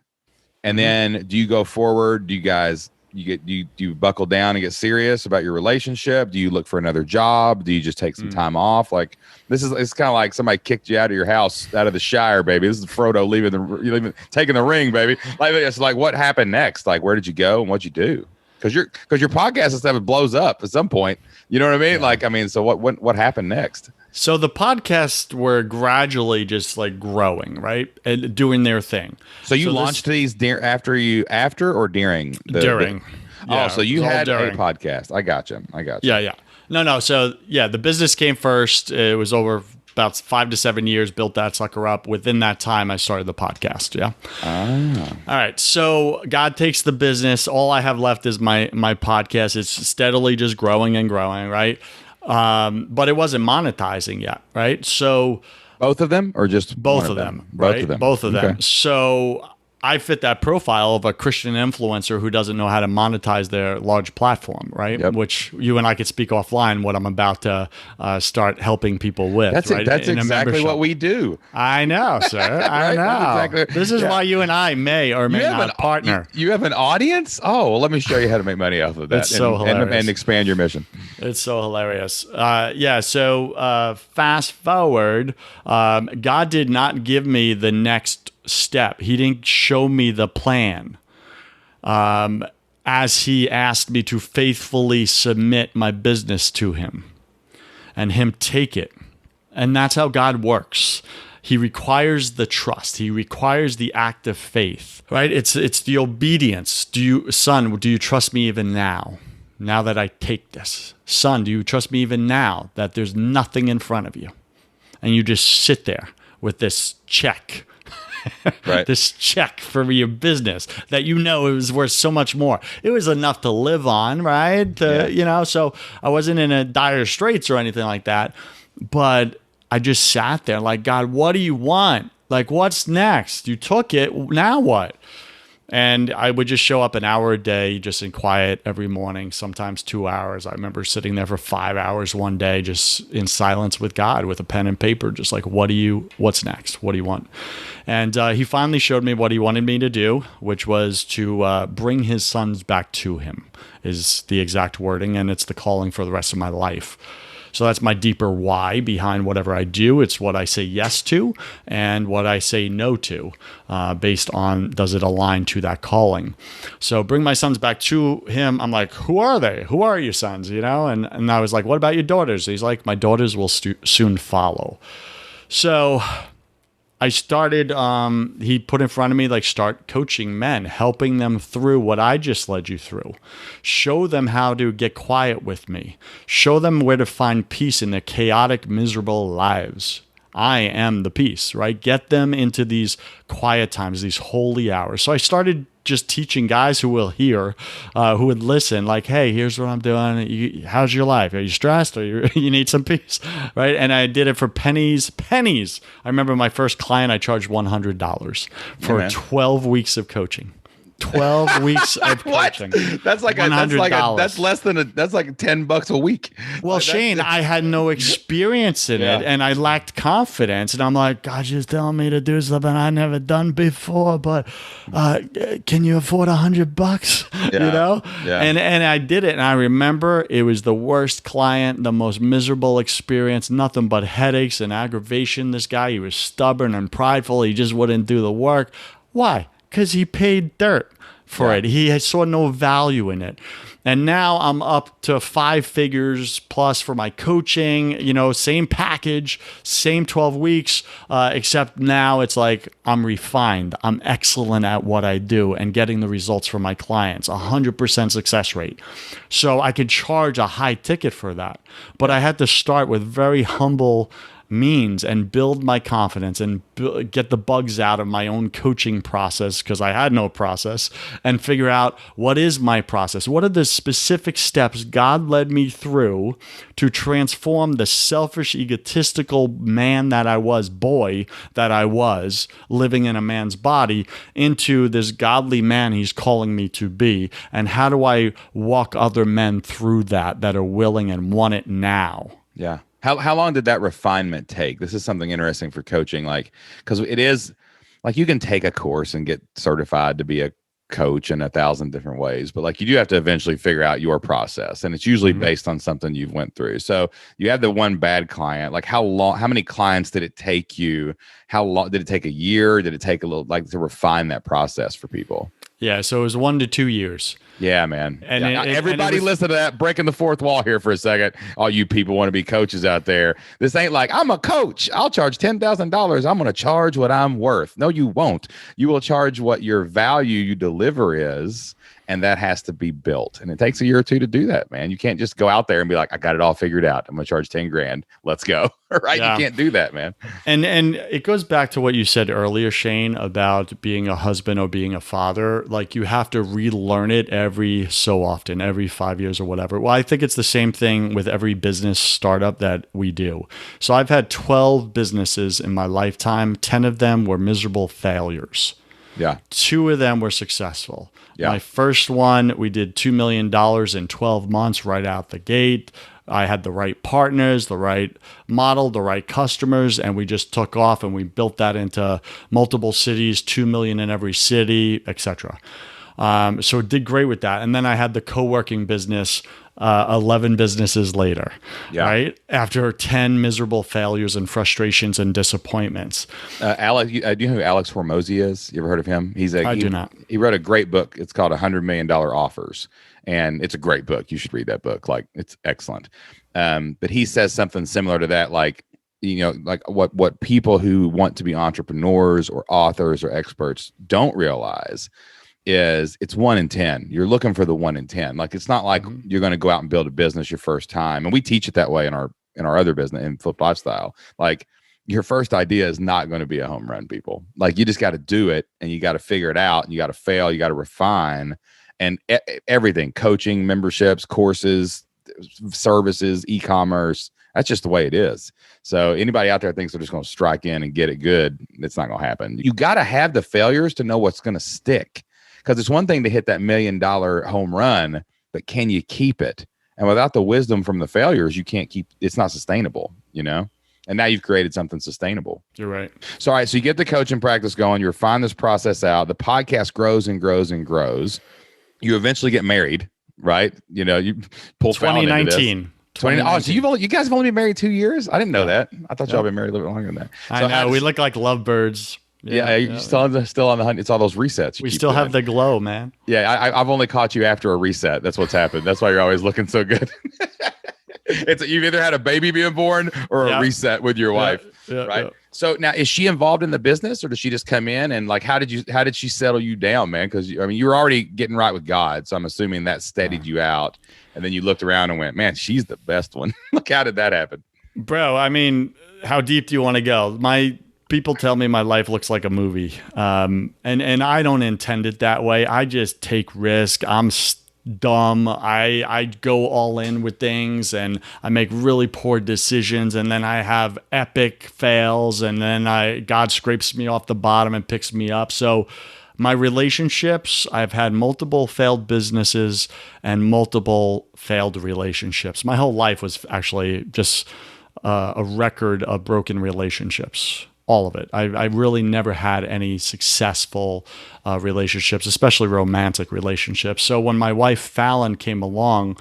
and then do you go forward? Do you guys do you buckle down and get serious about your relationship? Do you look for another job? Do you just take some time off? Like it's kind of like somebody kicked you out of your house, out of the Shire, baby. This is Frodo taking the ring, baby. Like it's like, what happened next? Like, where did you go and what'd you do? Because your podcast and stuff, it blows up at some point. You know what I mean? Yeah. So what happened next? So the podcasts were gradually just like growing, right? And doing their thing. So you launched these after or during? During. So you had a podcast. I got you. Yeah. No. So the business came first. It was over about 5 to 7 years, built that sucker up. Within that time, I started the podcast. Yeah. All right. So God takes the business. All I have left is my podcast. It's steadily just growing and growing, right? But it wasn't monetizing yet, right? So both of them, or just both of them, right? Both of them. Okay. So I fit that profile of a Christian influencer who doesn't know how to monetize their large platform, right? Yep. Which you and I could speak offline what I'm about to start helping people with. That's right? That's exactly what we do. I know, sir. I know. Exactly. This is why you and I may or may not partner. You have an audience? Oh, well, let me show you how to make money off of that. It's so hilarious. And expand your mission. It's so hilarious. So fast forward, God did not give me the next step. He didn't show me the plan. as he asked me to faithfully submit my business to him and him take it. And that's how God works. He requires the trust. He requires the act of faith, right? It's the obedience. Son, do you trust me even now? Now that I take this? Son, do you trust me even now that there's nothing in front of you? And you just sit there with this check. Right. This check for your business that it was worth so much more. It was enough to live on, right? So I wasn't in a dire straits or anything like that. But I just sat there like, God, what do you want? Like, what's next? You took it. Now what? And I would just show up an hour a day, just in quiet every morning, sometimes 2 hours. I remember sitting there for 5 hours one day, just in silence with God, with a pen and paper, just like, what's next? What do you want? And he finally showed me what he wanted me to do, which was to bring his sons back to him, is the exact wording. And it's the calling for the rest of my life. So that's my deeper why behind whatever I do. It's what I say yes to and what I say no to, based on, does it align to that calling? So bring my sons back to him. I'm like, who are they? Who are your sons? And I was like, what about your daughters? He's like, my daughters will soon follow. So I started, he put in front of me, like, start coaching men, helping them through what I just led you through. Show them how to get quiet with me. Show them where to find peace in their chaotic, miserable lives. I am the peace, right? Get them into these quiet times, these holy hours. So I started just teaching guys who will hear, who would listen, like, hey, here's what I'm doing. How's your life? Are you stressed? Or you need some peace, right? And I did it for pennies. I remember my first client, I charged $100 for 12 weeks of coaching. 12 weeks of coaching. That's like that's less than that's like $10 a week. Well, Shane, I had no experience in it, and I lacked confidence. And I'm like, God, just telling me to do something I never done before. But can you afford $100? Yeah. And I did it, and I remember it was the worst client, the most miserable experience, nothing but headaches and aggravation. This guy, he was stubborn and prideful. He just wouldn't do the work. Why? Because he paid dirt for it. He saw no value in it. And now I'm up to 5 figures plus for my coaching, same package, same 12 weeks, except now it's like I'm refined. I'm excellent at what I do and getting the results for my clients, 100% success rate. So I could charge a high ticket for that. But I had to start with very humble means and build my confidence and get the bugs out of my own coaching process, because I had no process, and figure out what is my process. What are the specific steps God led me through to transform the selfish, egotistical man that I was, living in a man's body, into this godly man he's calling me to be? And how do I walk other men through that are willing and want it now? Yeah. How long did that refinement take? This is something interesting for coaching, like, because it is like you can take a course and get certified to be a coach in 1,000 different ways, but like you do have to eventually figure out your process, and it's usually based on something you've went through. So you have the one bad client. Like how many clients did it take you? How long did it take? A year? Did it take a little, like, to refine that process for people? Yeah, so it was 1 to 2 years. Yeah, man. And everybody listen to that, breaking the fourth wall here for a second. All you people want to be coaches out there. This ain't like, I'm a coach, I'll charge $10,000. I'm going to charge what I'm worth. No, you won't. You will charge what your value you deliver is. And that has to be built. And it takes a year or two to do that, man. You can't just go out there and be like, I got it all figured out. I'm going to charge 10 grand. Let's go. Right? Yeah. You can't do that, man. And it goes back to what you said earlier, Shane, about being a husband or being a father. Like, you have to relearn it every so often, every 5 years or whatever. Well, I think it's the same thing with every business startup that we do. So I've had 12 businesses in my lifetime. 10 of them were miserable failures. Yeah. 2 of them were successful. Yeah. My first one, we did $2 million in 12 months right out the gate. I had the right partners, the right model, the right customers, and we just took off, and we built that into multiple cities, 2 million in every city, etc. So it did great with that. And then I had the co-working business 11 businesses later, right? After 10 miserable failures and frustrations and disappointments. Alex, do you know who Alex Hormozy is? You ever heard of him? I do not. He wrote a great book. It's called $100 Million Offers. And it's a great book. You should read that book. Like, it's excellent. But he says something similar to that, like, like what people who want to be entrepreneurs or authors or experts don't realize is it's 1 in 10. You're looking for the 1 in 10. Like, it's not like you're going to go out and build a business your first time. And we teach it that way in our other business in Flip Lifestyle. Like, your first idea is not going to be a home run, people. Like, you just got to do it, and you got to figure it out, and you got to fail, you got to refine, and everything, coaching, memberships, courses, services, e-commerce. That's just the way it is. So anybody out there thinks they're just going to strike in and get it good, it's not going to happen. You got to have the failures to know what's going to stick. Because it's one thing to hit that $1 million home run, but can you keep it? And without the wisdom from the failures, you can't keep, it's not sustainable, And now you've created something sustainable. You're right. So, all right. So you get the coaching practice going. You refine this process out. The podcast grows and grows and grows. You eventually get married, right? You pull 2019. 20. Oh, so you guys have only been married 2 years? I didn't know that. I thought y'all been married a little bit longer than that. I know. We look like lovebirds. You're still on the hunt. It's all those resets. We still have the glow, man. Yeah, I've only caught you after a reset. That's what's happened. That's why you're always looking so good. You've either had a baby being born or a reset with your wife, right? Yeah. So now, is she involved in the business, or does she just come in and like, how did she settle you down, man? Because you were already getting right with God, so I'm assuming that steadied you out, and then you looked around and went, man, she's the best one. Like, how did that happen, bro? I mean, how deep do you want to go? People tell me my life looks like a movie, and I don't intend it that way. I just take risk. I'm dumb. I go all in with things, and I make really poor decisions, and then I have epic fails, and then God scrapes me off the bottom and picks me up. So my relationships, I've had multiple failed businesses and multiple failed relationships. My whole life was actually just a record of broken relationships. All of it. I really never had any successful relationships, especially romantic relationships. So when my wife Fallon came along,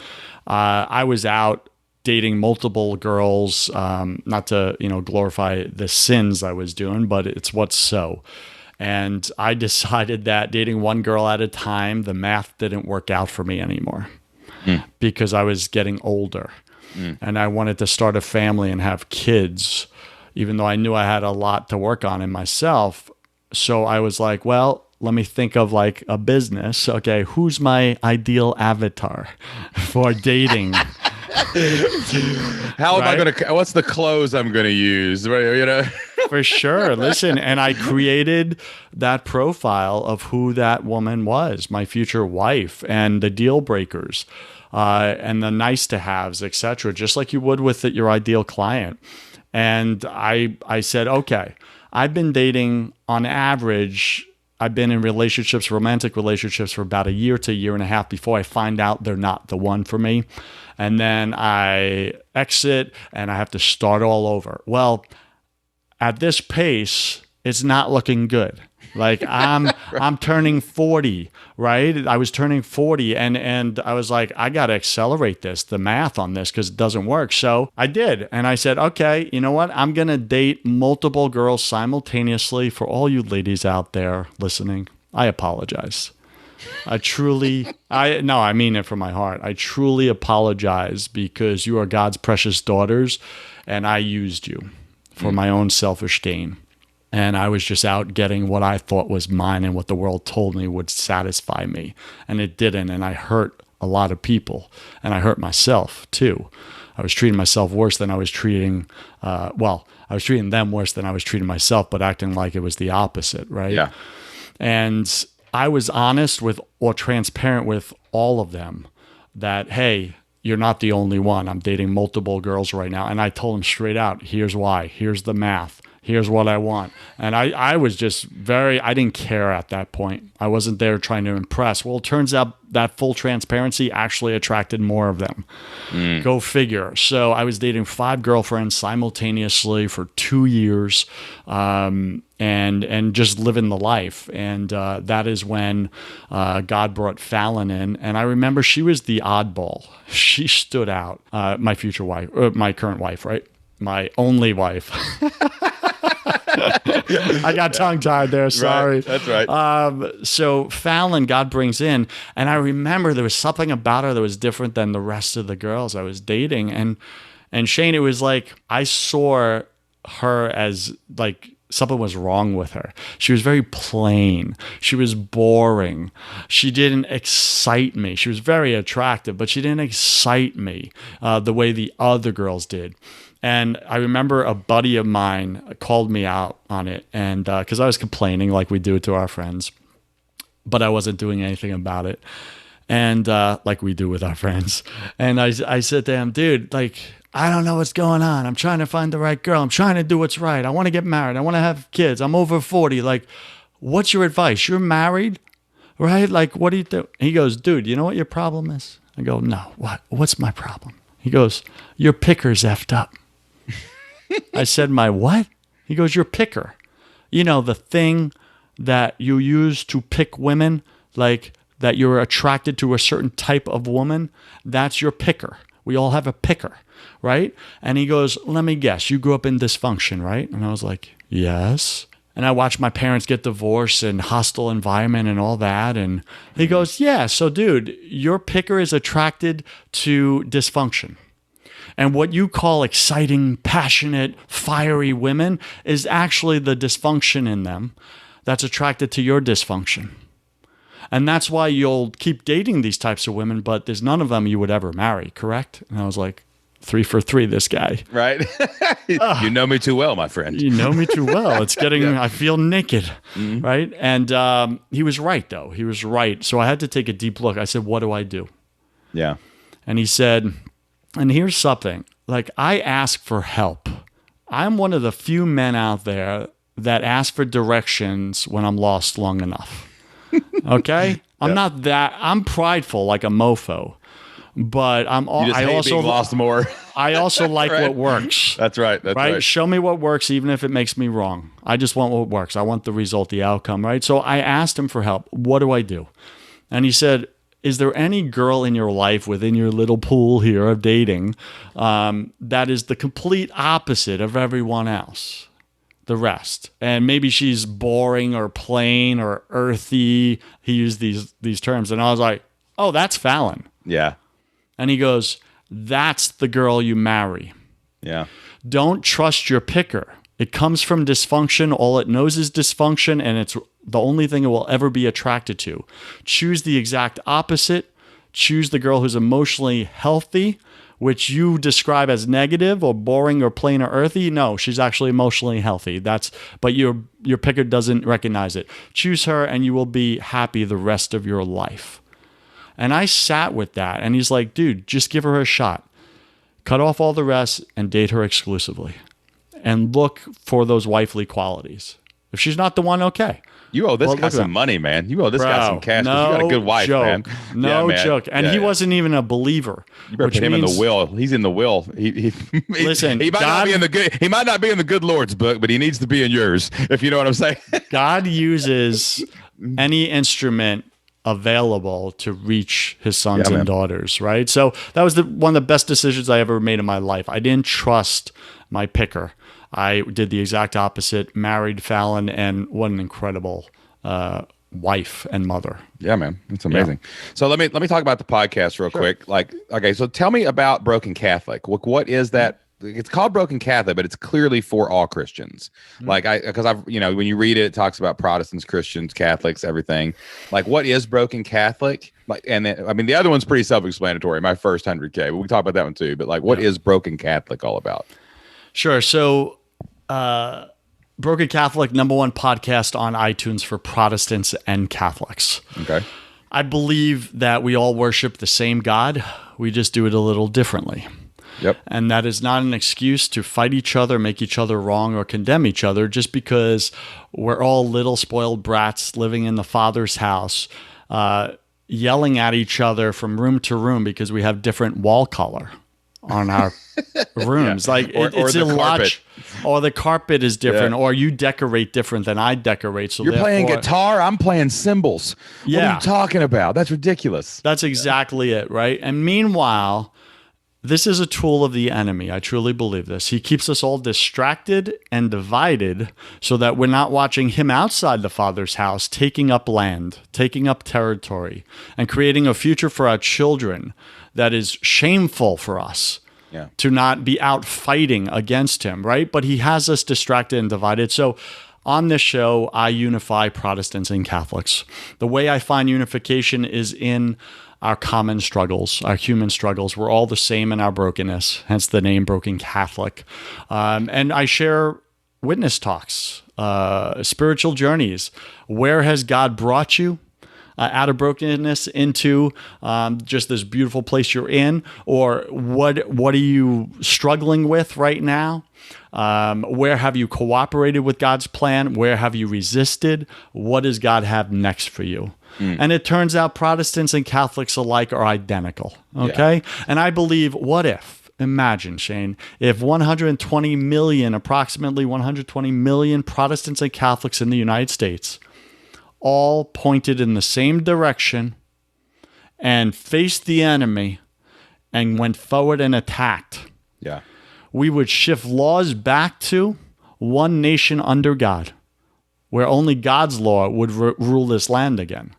I was out dating multiple girls, not to glorify the sins I was doing, but it's what's so. And I decided that dating one girl at a time, the math didn't work out for me anymore because I was getting older and I wanted to start a family and have kids, even though I knew I had a lot to work on in myself. So I was like, well, let me think of like a business. Okay, who's my ideal avatar for dating? How am I going to, what's the clothes I'm going to use? For sure. Listen, and I created that profile of who that woman was, my future wife, and the deal breakers, and the nice to haves, etc., just like you would with your ideal client. And I said, okay, I've been dating on average, I've been in relationships, romantic relationships for about a year to a year and a half before I find out they're not the one for me. And then I exit and I have to start all over. Well, at this pace, it's not looking good. Like I'm turning 40, right? I was turning 40 and I was like, I got to accelerate the math on this because it doesn't work. So I did. And I said, okay, you know what? I'm going to date multiple girls simultaneously. For all you ladies out there listening, I apologize. I mean it from my heart. I truly apologize because you are God's precious daughters and I used you for my own selfish gain. And I was just out getting what I thought was mine and what the world told me would satisfy me. And it didn't. And I hurt a lot of people. And I hurt myself too. I was treating myself worse than I was treating, I was treating them worse than I was treating myself, but acting like it was the opposite, right? Yeah. And I was honest with or transparent with all of them that, hey, you're not the only one. I'm dating multiple girls right now. And I told them straight out, here's why. Here's the math. Here's what I want. And I was just I didn't care at that point. I wasn't there trying to impress. Well, it turns out that full transparency actually attracted more of them. Go figure. So I was dating 5 girlfriends simultaneously for 2 years. and just living the life. And that is when God brought Fallon in. And I remember she was the oddball. She stood out. My future wife, or my current wife, right? My only wife. I got tongue-tied there. Sorry. Right, that's right. So Fallon, God brings in, and I remember there was something about her that was different than the rest of the girls I was dating. And Shane, it was like I saw her as like something was wrong with her. She was very plain. She was boring. She didn't excite me. She was very attractive, but she didn't excite me the way the other girls did. And I remember a buddy of mine called me out on it, and because I was complaining like we do to our friends, but I wasn't doing anything about it, and like we do with our friends. And I said to him, dude, like, I don't know what's going on. I'm trying to find the right girl. I'm trying to do what's right. I want to get married. I want to have kids. I'm over 40. Like, what's your advice? You're married, right? Like, what do you do? He goes, dude, you know what your problem is? I go, no, what? What's my problem? He goes, your picker's effed up. I said, my what? He goes, your picker. You know, the thing that you use to pick women, like that you're attracted to a certain type of woman, that's your picker. We all have a picker, right? And he goes, let me guess, you grew up in dysfunction, right? And I was like, yes. And I watched my parents get divorced and hostile environment and all that. And he goes, yeah, so dude, your picker is attracted to dysfunction. And what you call exciting, passionate, fiery women is actually the dysfunction in them that's attracted to your dysfunction. And that's why you'll keep dating these types of women, but there's none of them you would ever marry, correct? And I was like, 3 for 3, this guy. Right. You know me too well, my friend. You know me too well. It's getting, yeah. I feel naked, right? And he was right, though. He was right. So I had to take a deep look. I said, what do I do? Yeah. And he said, and here's something, like I ask for help. I'm one of the few men out there that ask for directions when I'm lost long enough. Okay? I'm not that, I'm prideful like a mofo, but I also being lost more. I also like right. what works. That's right. That's right. Show me what works, even if it makes me wrong. I just want what works. I want the result, the outcome, right? So I asked him for help. What do I do? And he said, is there any girl in your life within your little pool here of dating that is the complete opposite of everyone else, the rest? And maybe she's boring or plain or earthy. He used these terms. And I was like, oh, that's Fallon. Yeah. And he goes, that's the girl you marry. Yeah. Don't trust your picker. It comes from dysfunction. All it knows is dysfunction, and it's the only thing it will ever be attracted to. Choose the exact opposite. Choose the girl who's emotionally healthy, which you describe as negative or boring or plain or earthy. No, she's actually emotionally healthy. But your picker doesn't recognize it. Choose her, and you will be happy the rest of your life. And I sat with that, and he's like, dude, just give her a shot. Cut off all the rest and date her exclusively. And look for those wifely qualities. If she's not the one, okay. You owe this guy some money, man. You owe this guy some cash because you got a good wife, man. No joke. And he wasn't even a believer. You better put him in the will. He's in the will. Listen, he might not be in the good. He might not be in the good Lord's book, but he needs to be in yours. If you know what I'm saying. God uses any instrument available to reach his sons and daughters, right? So that was one of the best decisions I ever made in my life. I didn't trust my picker. I did the exact opposite, married Fallon, and what an incredible wife and mother. Yeah, man. It's amazing. Yeah. So let me talk about the podcast real quick. Like, okay, so tell me about Broken Catholic. What is that? It's called Broken Catholic, but it's clearly for all Christians. Because I've when you read it, it talks about Protestants, Christians, Catholics, everything. Like, what is Broken Catholic? Like, and then, I mean, the other one's pretty self-explanatory. My first 100K, but we can talk about that one too. But like, what is Broken Catholic all about? Sure. So, Broken Catholic, #1 podcast on iTunes for Protestants and Catholics. Okay. I believe that we all worship the same God. We just do it a little differently. Yep. And that is not an excuse to fight each other, make each other wrong, or condemn each other just because we're all little spoiled brats living in the Father's house, yelling at each other from room to room because we have different wall color on our rooms. Like Or it's the illogical. Or the carpet is different, Yeah. or you decorate different than I decorate. So You're playing therefore- guitar, I'm playing cymbals. What are Yeah. you talking about? That's ridiculous. That's exactly it, right? And meanwhile, this is a tool of the enemy. I truly believe this. He keeps us all distracted and divided so that we're not watching him outside the Father's house, taking up land, taking up territory, and creating a future for our children that is shameful for us. Yeah. To not be out fighting against him, right? But he has us distracted and divided. So on this show, I unify Protestants and Catholics. The way I find unification is in our common struggles, our human struggles. We're all the same in our brokenness, hence the name Broken Catholic. And I share witness talks, spiritual journeys. Where has God brought you? Out of brokenness into just this beautiful place you're in, or what are you struggling with right now? Where have you cooperated with God's plan? Where have you resisted? What does God have next for you? And it turns out Protestants and Catholics alike are identical. Okay, yeah. And I believe, imagine, Shane, if 120 million, approximately 120 million Protestants and Catholics in the United States all pointed in the same direction and faced the enemy and went forward and attacked. Yeah. We would shift laws back to one nation under God, where only God's law would rule this land again.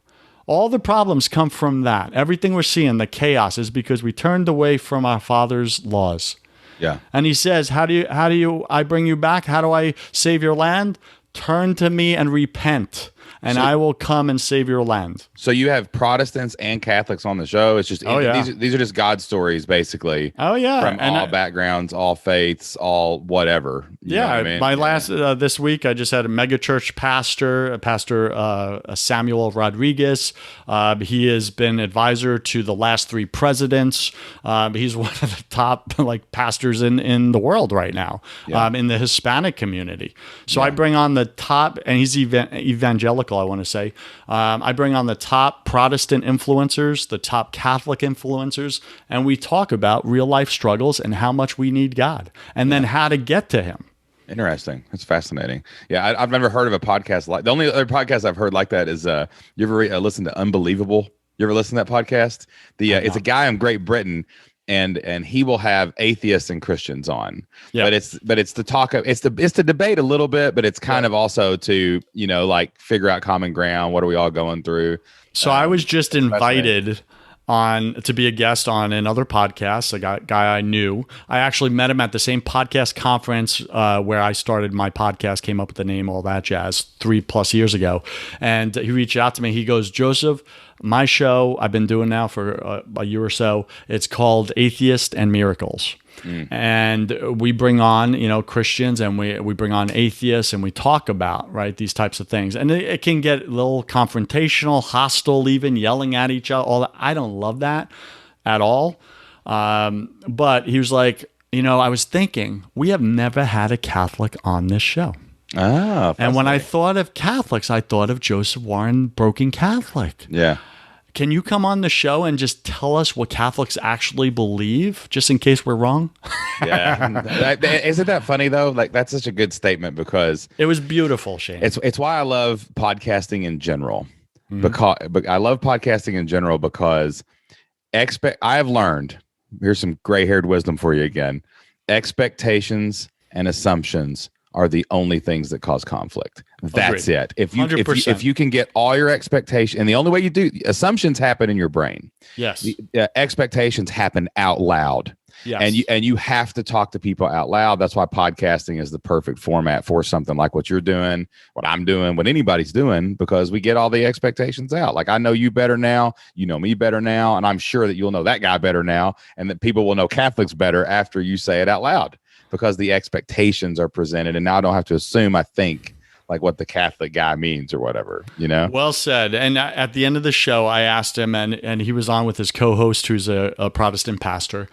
All the problems come from that. Everything we're seeing, the chaos, is because we turned away from our Father's laws. Yeah. And he says, how do I bring you back? How do I save your land? Turn to me and repent, and I will come and save your land. So you have Protestants and Catholics on the show. It's just these are just God stories, basically. Oh yeah, from all backgrounds, all faiths, all whatever. You know what I mean? My last this week, I just had a megachurch pastor, Samuel Rodriguez. He has been advisor to the last 3 presidents. He's one of the top pastors in the world right now, in the Hispanic community. So I bring on the top, and he's evangelical, I want to say. I bring on the top Protestant influencers, the top Catholic influencers, and we talk about real life struggles and how much we need God, and then how to get to him. Interesting. That's fascinating. Yeah, I've never heard of a podcast like the only other podcast I've heard like that is you ever listen to Unbelievable? You ever listen to that podcast? It's a guy in Great Britain. And he will have atheists and Christians on, but it's to talk. It's to debate a little bit, but it's kind of also to figure out common ground. What are we all going through? So I was just invited on to be a guest on another podcast. A guy I knew. I actually met him at the same podcast conference where I started my podcast. Came up with the name, all that jazz, 3+ years ago. And he reached out to me. He goes, Joseph, my show I've been doing now for a year or so. It's called Atheist and Miracles. And we bring on, Christians, and we bring on atheists, and we talk about, these types of things. And it can get a little confrontational, hostile, even yelling at each other. All that. I don't love that at all. But he was like, I was thinking, we have never had a Catholic on this show. Ah, and when I thought of Catholics, I thought of Joseph Warren, Broken Catholic. Yeah. Can you come on the show and just tell us what Catholics actually believe, just in case we're wrong? Yeah. Isn't that funny, though? That's such a good statement because... It was beautiful, Shane. It's why I love podcasting in general. Because I love podcasting in general because I have learned, here's some gray-haired wisdom for you again, expectations and assumptions are the only things that cause conflict. That's it. If you can get all your expectations, and the only way you do, assumptions happen in your brain. Yes. Expectations happen out loud. Yes. And you have to talk to people out loud. That's why podcasting is the perfect format for something like what you're doing, what I'm doing, what anybody's doing, because we get all the expectations out. Like, I know you better now, you know me better now, and I'm sure that you'll know that guy better now, and that people will know Catholics better after you say it out loud, because the expectations are presented, and now I don't have to assume I think what the Catholic guy means or whatever, Well said. And at the end of the show, I asked him, and he was on with his co-host, who's a Protestant pastor,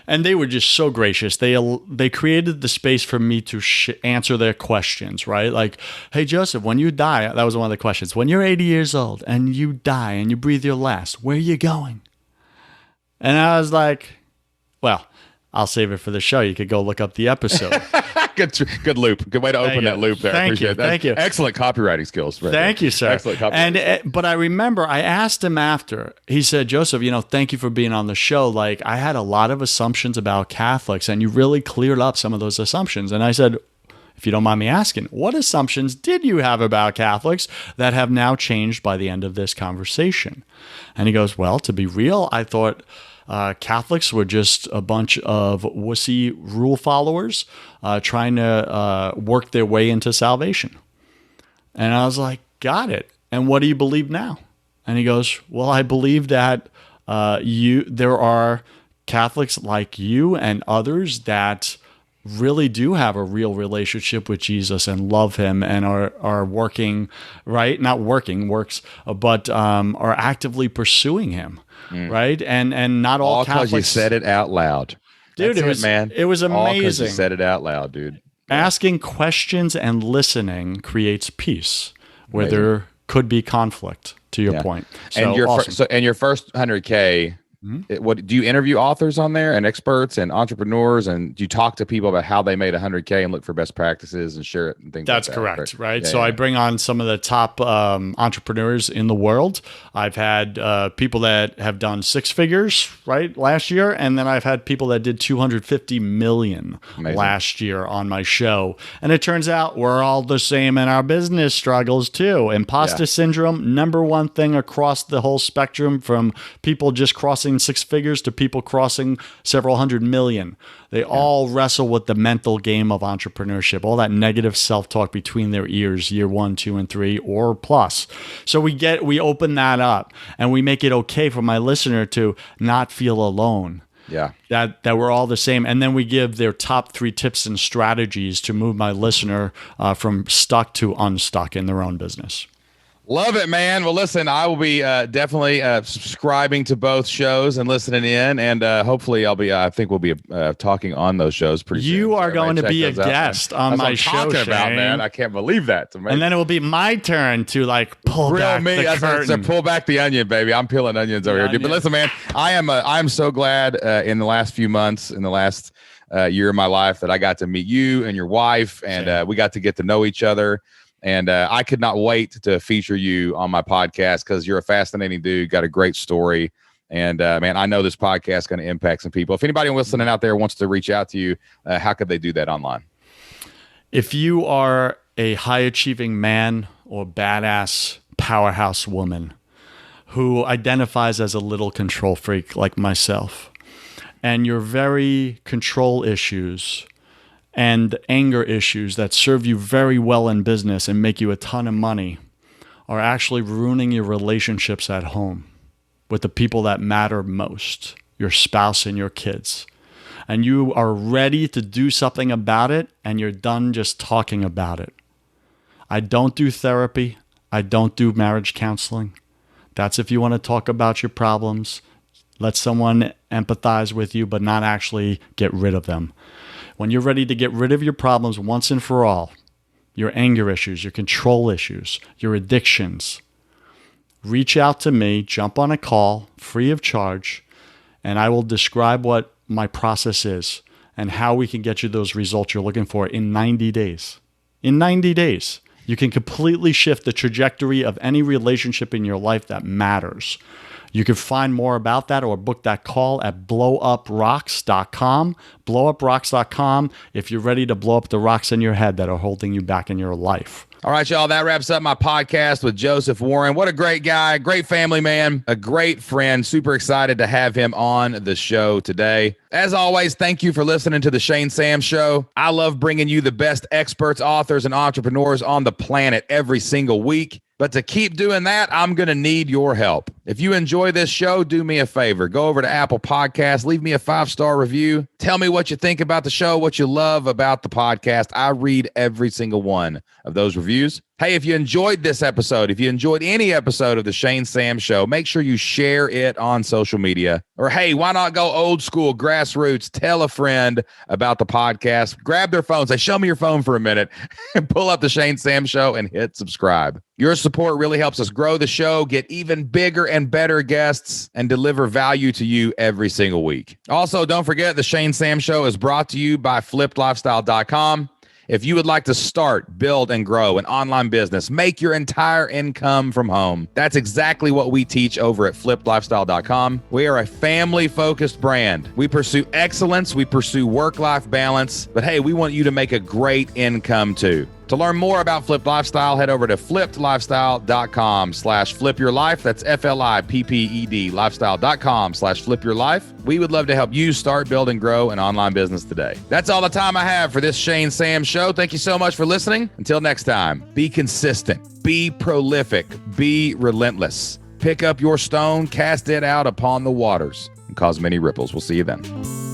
and they were just so gracious. They created the space for me to answer their questions, right? Like, hey, Joseph, when you die, that was one of the questions. When you're 80 years old and you die and you breathe your last, where are you going? And I was like, well, I'll save it for the show. You could go look up the episode. Good loop. Good way to open that loop there. Thank you. Thank you. Excellent copywriting skills. Right Thank you, sir. Excellent copywriting. But I remember I asked him after. He said, Joseph, thank you for being on the show. Like, I had a lot of assumptions about Catholics, and you really cleared up some of those assumptions. And I said, if you don't mind me asking, what assumptions did you have about Catholics that have now changed by the end of this conversation? And he goes, well, to be real, I thought Catholics were just a bunch of wussy rule followers trying to work their way into salvation. And I was like, got it. And what do you believe now? And he goes, well, I believe that there are Catholics like you and others that really do have a real relationship with Jesus and love him and are working, right? Not working, works, but are actively pursuing him. Right, and not all Catholics. Because you said it out loud, dude. It was amazing. All because you said it out loud, dude. Asking questions and listening creates peace, where there could be conflict. To your point, and your first 100K. What do you interview authors on there and experts and entrepreneurs, and do you talk to people about how they made 100K and look for best practices and share it and things That's like that? Correct, right? So I bring on some of the top entrepreneurs in the world. I've had people that have done 6 figures, right, last year, and then I've had people that did 250 million last year on my show. And it turns out we're all the same in our business struggles too. Imposter syndrome, number one thing across the whole spectrum, from people just crossing 6 figures to people crossing several hundred million. They all wrestle with the mental game of entrepreneurship, all that negative self-talk between their ears, year 1, 2, and 3, or plus. So we open that up and we make it okay for my listener to not feel alone. Yeah. That we're all the same. And then we give their top 3 tips and strategies to move my listener from stuck to unstuck in their own business. Love it, man. Well, listen, I will be definitely subscribing to both shows and listening in, and hopefully I think we'll be talking on those shows pretty soon. You are going to be a guest on my show, Shane. About, man. I can't believe that. And then it will be my turn to pull back the curtain. Pull back the onion, baby. I'm peeling onions over here, dude. But listen, man, I'm so glad in the last few months, in the last year of my life, that I got to meet you and your wife, and we got to get to know each other. And I could not wait to feature you on my podcast, because you're a fascinating dude, got a great story. And man, I know this podcast is going to impact some people. If anybody listening out there wants to reach out to you, how could they do that online? If you are a high achieving man or badass powerhouse woman who identifies as a little control freak like myself, and your very control issues and anger issues that serve you very well in business and make you a ton of money are actually ruining your relationships at home with the people that matter most, your spouse and your kids, and you are ready to do something about it, and you're done just talking about it. I don't do therapy. I don't do marriage counseling. That's if you want to talk about your problems, let someone empathize with you, but not actually get rid of them. When you're ready to get rid of your problems once and for all, your anger issues, your control issues, your addictions, reach out to me, jump on a call, free of charge, and I will describe what my process is and how we can get you those results you're looking for in 90 days. In 90 days, you can completely shift the trajectory of any relationship in your life that matters. You can find more about that or book that call at blowuprocks.com. Blowuprocks.com if you're ready to blow up the rocks in your head that are holding you back in your life. All right, y'all, that wraps up my podcast with Joseph Warren. What a great guy, great family man, a great friend. Super excited to have him on the show today. As always, thank you for listening to the Shane Sam Show. I love bringing you the best experts, authors, and entrepreneurs on the planet every single week. But to keep doing that, I'm going to need your help. If you enjoy this show, do me a favor. Go over to Apple Podcasts, leave me a 5-star review. Tell me what you think about the show, what you love about the podcast. I read every single one of those reviews. reviews. Hey, if you enjoyed this episode, if you enjoyed any episode of the Shane Sam Show, make sure you share it on social media. Or hey, why not go old school, grassroots? Tell a friend about the podcast. Grab their phone. Say, show me your phone for a minute and pull up the Shane Sam Show and hit subscribe. Your support really helps us grow the show, get even bigger and better guests, and deliver value to you every single week. Also, don't forget the Shane Sam Show is brought to you by flippedlifestyle.com. If you would like to start, build, and grow an online business, make your entire income from home, that's exactly what we teach over at flippedlifestyle.com. We are a family-focused brand. We pursue excellence, we pursue work-life balance, but hey, we want you to make a great income too. To learn more about Flipped Lifestyle, head over to flippedlifestyle.com/flipyourlife. That's FLIPPED lifestyle.com/flipyourlife. We would love to help you start, build, and grow an online business today. That's all the time I have for this Shane Sam Show. Thank you so much for listening. Until next time, be consistent, be prolific, be relentless. Pick up your stone, cast it out upon the waters, and cause many ripples. We'll see you then.